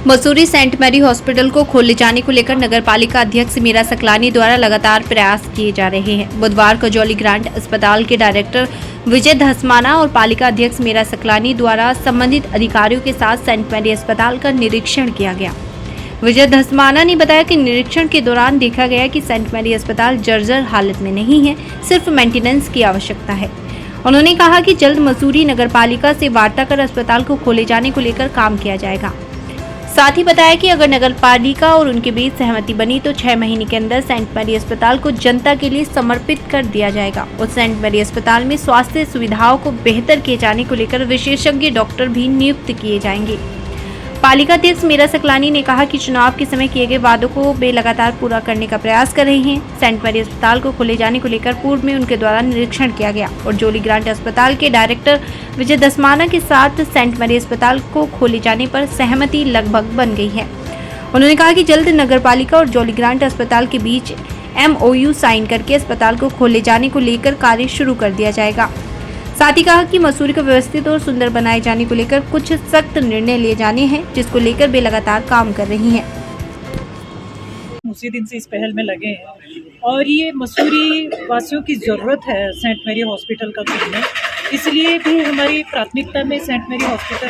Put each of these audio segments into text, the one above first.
Mussoorie Saint Mary hospital को खोले जाने को लेकर नगरपालिका अध्यक्ष मीरा सकलानी द्वारा लगातार प्रयास किए जा रहे हैं। बुधवार को जॉली ग्रांट अस्पताल के डायरेक्टर विजय धसमाना और पालिका अध्यक्ष मीरा सकलानी द्वारा संबंधित अधिकारियों के साथ सेंट मैरी अस्पताल का निरीक्षण किया गया। विजय धसमाना ने बताया कि निरीक्षण के दौरान देखा गया कि सेंट मैरी अस्पताल जर्जर हालत में नहीं है, सिर्फ मेंटेनेंस की आवश्यकता है। उन्होंने कहा कि जल्द मसूरी नगरपालिका से वार्ता कर अस्पताल को खोले जाने को लेकर काम किया जाएगा। साथ ही बताया कि अगर नगरपालिका और उनके बीच सहमति बनी तो 6 महीने के अंदर सेंट मैरी अस्पताल को जनता के लिए समर्पित कर दिया जाएगा और सेंट मैरी अस्पताल में स्वास्थ्य सुविधाओं को बेहतर किए जाने को लेकर विशेषज्ञ डॉक्टर भी नियुक्त किए जाएंगे। पालिका अध्यक्ष मीरा सकलानी ने कहा कि चुनाव के समय किए गए वादों को वे लगातार पूरा करने का प्रयास कर रहे हैं। सेंट मैरी अस्पताल को खोले जाने को लेकर पूर्व में उनके द्वारा निरीक्षण किया गया और जॉली ग्रांट अस्पताल के डायरेक्टर विजय धसमाना के साथ सेंट मैरी अस्पताल को खोले जाने पर सहमति लगभग बन गई है। उन्होंने कहा कि जल्द नगरपालिका और जॉली ग्रांट अस्पताल के बीच MOU साइन करके अस्पताल को खोले जाने को लेकर कार्य शुरू कर दिया जाएगा। साथ ही कहा कि मसूरी को व्यवस्थित और सुंदर बनाए जाने को लेकर कुछ सख्त निर्णय लिए जाने हैं, जिसको लेकर वे लगातार काम कर रही हैं। उसी दिन से इस पहल में लगे हैं और ये मसूरी वासियों की ज़रूरत है सेंट मैरी हॉस्पिटल का खुलना, इसलिए भी हमारी प्राथमिकता में सेंट मैरी हॉस्पिटल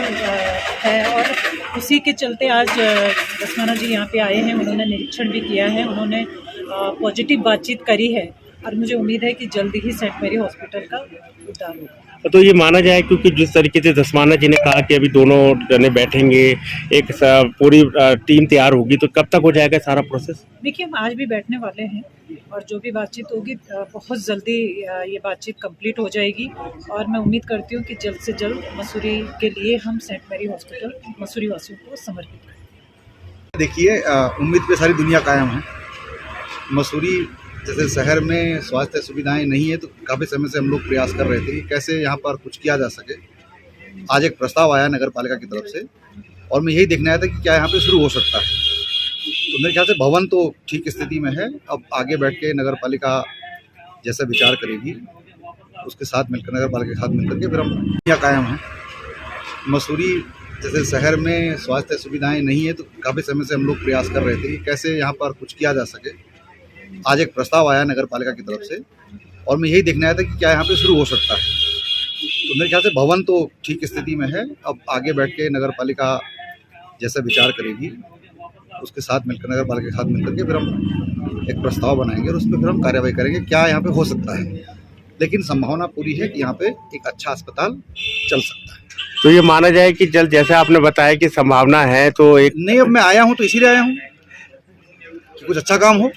है और उसी के चलते आज धसमाना जी यहाँ पे आए हैं। उन्होंने निरीक्षण भी किया है, उन्होंने पॉजिटिव बातचीत करी है और मुझे उम्मीद है कि जल्दी ही सेंट मैरी हॉस्पिटल का उद्धार होगा। तो ये माना जाए क्योंकि जिस तरीके से धसमाना जी ने कहा कि अभी दोनों जने बैठेंगे, एक पूरी टीम तैयार होगी, तो कब तक हो जाएगा सारा प्रोसेस? देखिए, हम आज भी बैठने वाले हैं और जो भी बातचीत होगी बहुत जल्दी ये बातचीत कंप्लीट हो जाएगी और मैं उम्मीद करती हूँ कि जल्द से जल्द मसूरी के लिए हम सेंट मैरी हॉस्पिटल मसूरी वासियों को समर्पित करें। देखिए, उम्मीद पे सारी दुनिया कायम है। मसूरी जैसे शहर में स्वास्थ्य सुविधाएं नहीं है, तो काफ़ी समय से हम लोग प्रयास कर रहे थे कि कैसे यहाँ पर कुछ किया जा सके। आज एक प्रस्ताव आया नगर पालिका की तरफ से और मैं यही देखने आया था कि क्या यहाँ पे शुरू हो सकता है। तो मेरे ख्याल से भवन तो ठीक स्थिति में है, अब आगे बैठ के नगर पालिका जैसा विचार करेगी उसके साथ मिलकर, नगर पालिका के साथ मिलकर के फिर हम दुनिया कायम है। मसूरी जैसे शहर में स्वास्थ्य सुविधाएँ नहीं है, तो काफ़ी समय से हम लोग प्रयास कर रहे थे कि कैसे यहाँ पर कुछ किया जा सके। आज एक प्रस्ताव आया नगर पालिका की तरफ से और मैं यही देखने आया था कि क्या यहाँ पे शुरू हो सकता है। तो मेरे ख्याल से भवन तो ठीक स्थिति में है, अब आगे बैठ के नगर पालिका जैसा विचार करेगी उसके साथ मिलकर, नगर पालिका के साथ मिलकर के फिर हम एक प्रस्ताव बनाएंगे और उस पर फिर हम कार्रवाई करेंगे क्या यहाँ पे हो सकता है। लेकिन संभावना पूरी है कि यहाँ पे एक अच्छा अस्पताल चल सकता है। तो ये माना जाए कि जल्द, जैसे आपने बताया कि संभावना है, तो एक नहीं, अब मैं आया हूँ तो इसीलिए आया हूँ कि कुछ अच्छा काम हो।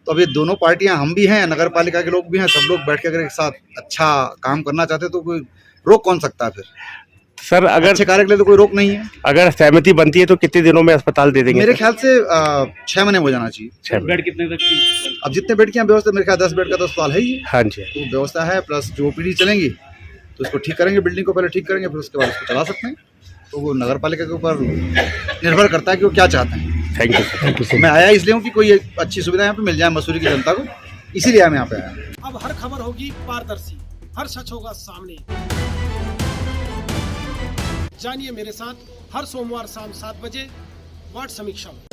तो अब ये दोनों पार्टियां, हम भी हैं, नगर पालिका के लोग भी हैं, सब लोग बैठ के अगर एक साथ अच्छा काम करना चाहते तो कोई रोक कौन सकता है। फिर सर, अगर अच्छे कार्य के लिए तो कोई रोक नहीं है। अगर सहमति बनती है तो कितने दिनों में अस्पताल दे देंगे? मेरे ख्याल से 6 महीने हो जाना चाहिए। 6 बेड कितने तक की? अब जितने बेड की यहाँ व्यवस्था, मेरे ख्याल 10 बेड का तो अस्पताल है ही। हाँ जी, तो व्यवस्था है, प्लस जो OPD चलेंगी तो उसको ठीक करेंगे, बिल्डिंग को पहले ठीक करेंगे, फिर उसके बाद उसको चला सकते हैं। तो वो नगर पालिका के ऊपर निर्भर करता है कि वो क्या चाहते हैं। Thank you sir. मैं आया इसलिए हूँ कि कोई अच्छी सुविधा यहाँ पे मिल जाए मसूरी की जनता को, इसीलिए मैं यहाँ पे आया। अब हर खबर होगी पारदर्शी, हर सच होगा सामने। जानिए मेरे साथ हर सोमवार शाम 7 बजे वार्ड समीक्षा में।